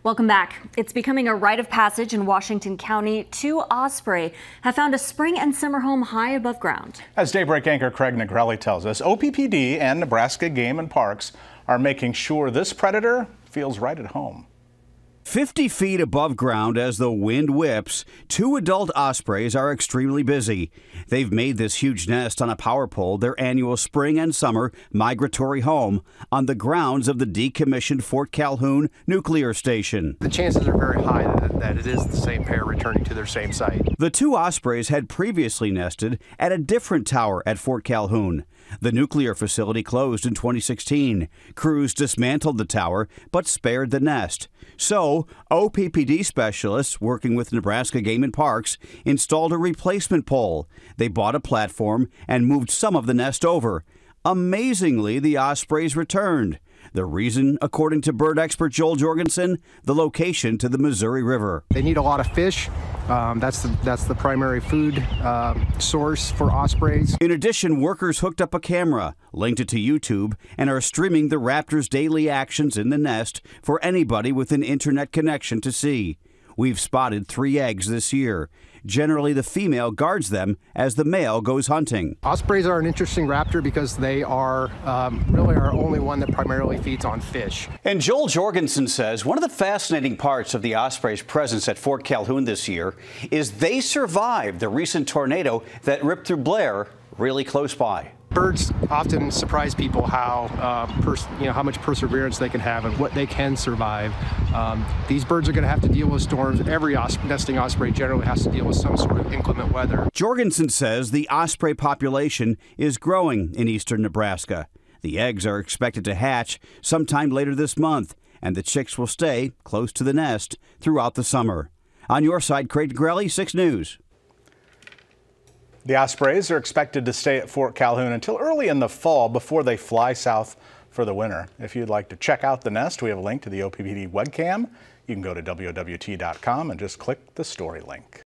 Welcome back. It's becoming a rite of passage in Washington County. 2 osprey have found a spring and summer home high above ground. As Daybreak anchor Craig Negrelli tells us, OPPD and Nebraska Game and Parks are making sure this predator feels right at home. 50 feet above ground as the wind whips, 2 adult ospreys are extremely busy. They've made this huge nest on a power pole their annual spring and summer migratory home on the grounds of the decommissioned Fort Calhoun nuclear station. The chances are very high that it is the same pair returning to their same site. The 2 ospreys had previously nested at a different tower at Fort Calhoun. The nuclear facility closed in 2016. Crews dismantled the tower but spared the nest. So, OPPD specialists working with Nebraska Game and Parks installed a replacement pole. They bought a platform and moved some of the nest over. Amazingly, the ospreys returned. The reason, according to bird expert Joel Jorgensen, the location to the Missouri River. They need a lot of fish. That's the primary food source for ospreys. In addition, workers hooked up a camera, linked it to YouTube, and are streaming the raptor's daily actions in the nest for anybody with an internet connection to see. We've spotted 3 eggs this year. Generally, the female guards them as the male goes hunting. Ospreys are an interesting raptor because they are really our only one that primarily feeds on fish. And Joel Jorgensen says one of the fascinating parts of the osprey's presence at Fort Calhoun this year is they survived the recent tornado that ripped through Blair really close by. Birds often surprise people how how much perseverance they can have and what they can survive. These birds are going to have to deal with storms. Every nesting osprey generally has to deal with some sort of inclement weather. Jorgensen says the osprey population is growing in eastern Nebraska. The eggs are expected to hatch sometime later this month, and the chicks will stay close to the nest throughout the summer. On your side, Craig Negrelli, 6 News. The ospreys are expected to stay at Fort Calhoun until early in the fall before they fly south for the winter. If you'd like to check out the nest, we have a link to the OPPD webcam. You can go to WOWT.com and just click the story link.